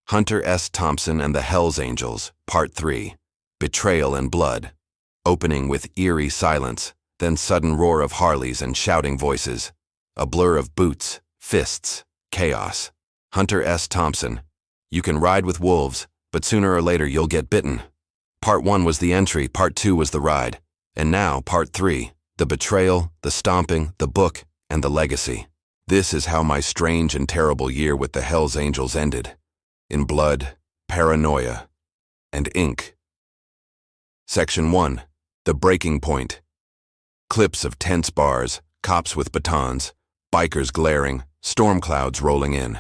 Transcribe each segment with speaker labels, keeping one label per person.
Speaker 1: Hunter S. Thompson and the Hells Angels, Part 3, Betrayal and Blood, opening with eerie silence, then sudden roar of Harleys and shouting voices, a blur of boots, fists, chaos. Hunter S. Thompson, you can ride with wolves, but sooner or later you'll get bitten. Part 1 was the entry, Part 2 was the ride, and now Part 3, the betrayal, the stomping, the book, and the legacy. This is how my strange and terrible year with the Hells Angels ended. In blood, paranoia, and ink. Section 1. The Breaking Point. Clips of tense bars, cops with batons, bikers glaring, storm clouds rolling in.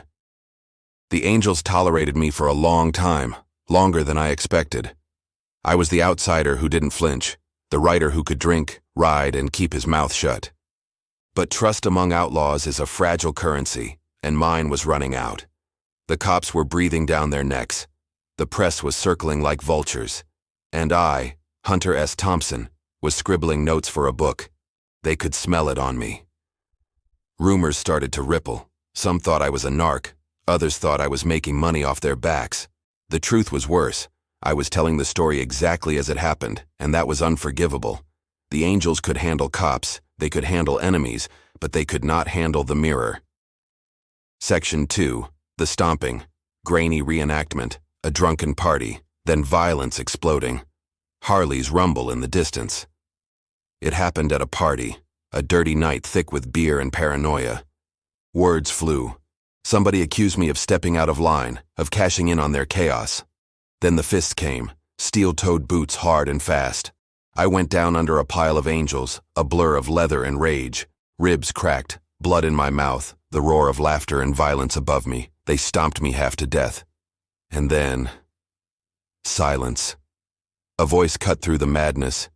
Speaker 1: The Angels tolerated me for a long time, longer than I expected. I was the outsider who didn't flinch, the writer who could drink, ride, and keep his mouth shut. But trust among outlaws is a fragile currency, and mine was running out. The cops were breathing down their necks. The press was circling like vultures. And I, Hunter S. Thompson, was scribbling notes for a book. They could smell it on me. Rumors started to ripple. Some thought I was a narc. Others thought I was making money off their backs. The truth was worse. I was telling the story exactly as it happened, and that was unforgivable. The Angels could handle cops, they could handle enemies, but they could not handle the mirror. Section 2. The stomping. Grainy reenactment. A drunken party. Then violence exploding. Harleys rumble in the distance. It happened at a party. A dirty night thick with beer and paranoia. Words flew. Somebody accused me of stepping out of line, of cashing in on their chaos. Then the fists came, steel-toed boots hard and fast. I went down under a pile of angels, a blur of leather and rage. Ribs cracked, blood in my mouth, the roar of laughter and violence above me. They stomped me half to death. And then... silence. A voice cut through the madness.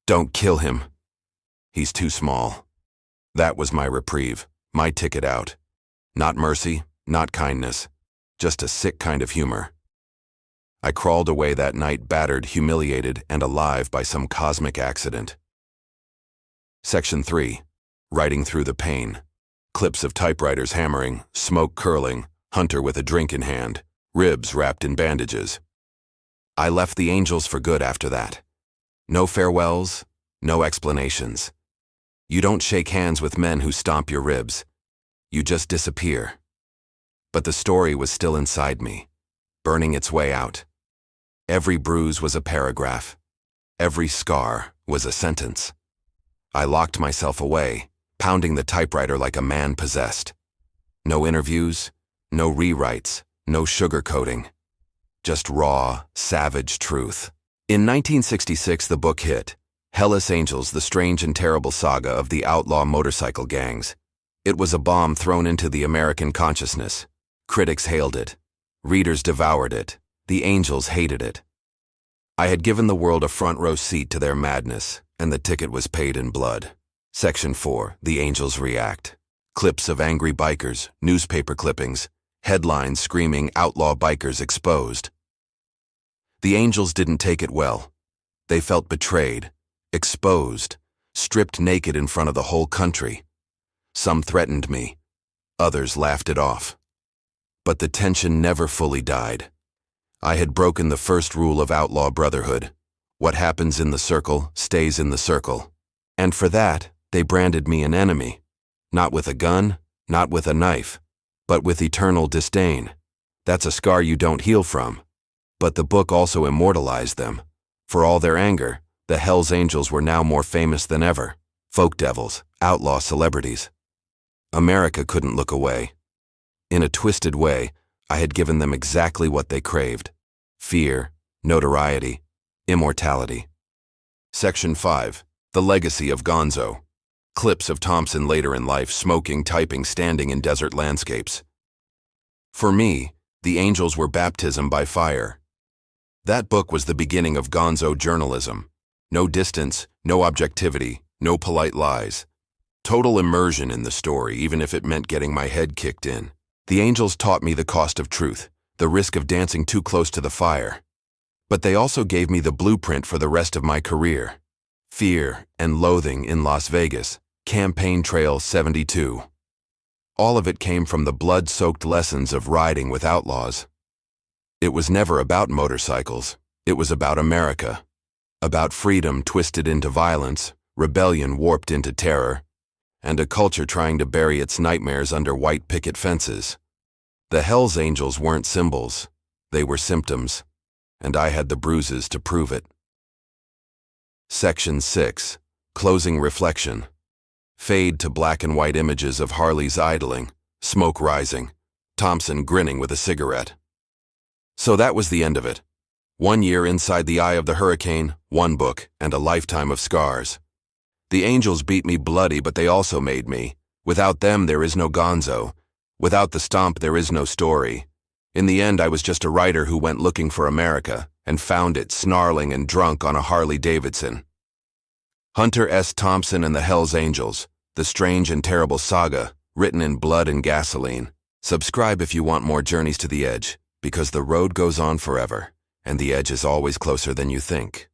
Speaker 1: Don't kill him. He's too small. That was my reprieve, my ticket out. Not mercy, not kindness, just a sick kind of humor. I crawled away that night battered, humiliated, and alive by some cosmic accident. Section 3. Writing through the pain. Clips of typewriters hammering, smoke curling, Hunter with a drink in hand, ribs wrapped in bandages. I left the Angels for good after that. No farewells, no explanations. You don't shake hands with men who stomp your ribs. You just disappear. But the story was still inside me, burning its way out. Every bruise was a paragraph. Every scar was a sentence. I locked myself away, pounding the typewriter like a man possessed. No interviews, no rewrites, no sugarcoating. Just raw, savage truth. In 1966, the book hit, HELLSANGELLS, the Strange and Terrible Saga of the Outlaw Motorcycle Gangs. It was a bomb thrown into the American consciousness. Critics hailed it. Readers devoured it. The Angels hated it. I had given the world a front-row seat to their madness, and the ticket was paid in blood. Section 4. The Angels react. Clips of angry bikers, newspaper clippings, headlines screaming outlaw bikers exposed. The Angels didn't take it well. They felt betrayed, exposed, stripped naked in front of the whole country. Some threatened me. Others laughed it off. But the tension never fully died. I had broken the first rule of outlaw brotherhood. What happens in the circle stays in the circle. And for that, they branded me an enemy. Not with a gun, not with a knife, but with eternal disdain. That's a scar you don't heal from. But the book also immortalized them. For all their anger, the Hells Angels were now more famous than ever. Folk devils, outlaw celebrities. America couldn't look away. In a twisted way, I had given them exactly what they craved. Fear, notoriety, immortality. Section 5. The Legacy of Gonzo. Clips of Thompson later in life smoking, typing, standing in desert landscapes. For me, the Angels were baptism by fire. That book was the beginning of Gonzo journalism. No distance, no objectivity, no polite lies. Total immersion in the story, even if it meant getting my head kicked in. The Angels taught me the cost of truth, the risk of dancing too close to the fire. But they also gave me the blueprint for the rest of my career. Fear and Loathing in Las Vegas, Campaign Trail 72. All of it came from the blood-soaked lessons of riding with outlaws. It was never about motorcycles. It was about America. About freedom twisted into violence, rebellion warped into terror, and a culture trying to bury its nightmares under white picket fences. The Hells Angels weren't symbols. They were symptoms, and I had the bruises to prove it. Section 6. Closing reflection. Fade to black and white images of Harley's idling, smoke rising, Thompson grinning with a cigarette. So that was the end of it. 1 year inside the eye of the hurricane, 1 book, and a lifetime of scars. The Angels beat me bloody, but they also made me. Without them, there is no Gonzo. Without the stomp, there is no story. In the end, I was just a writer who went looking for America and found it snarling and drunk on a Harley Davidson. Hunter S. Thompson and the Hells Angels, The Strange and Terrible Saga, written in blood and gasoline. Subscribe if you want more journeys to the edge, because the road goes on forever, and the edge is always closer than you think.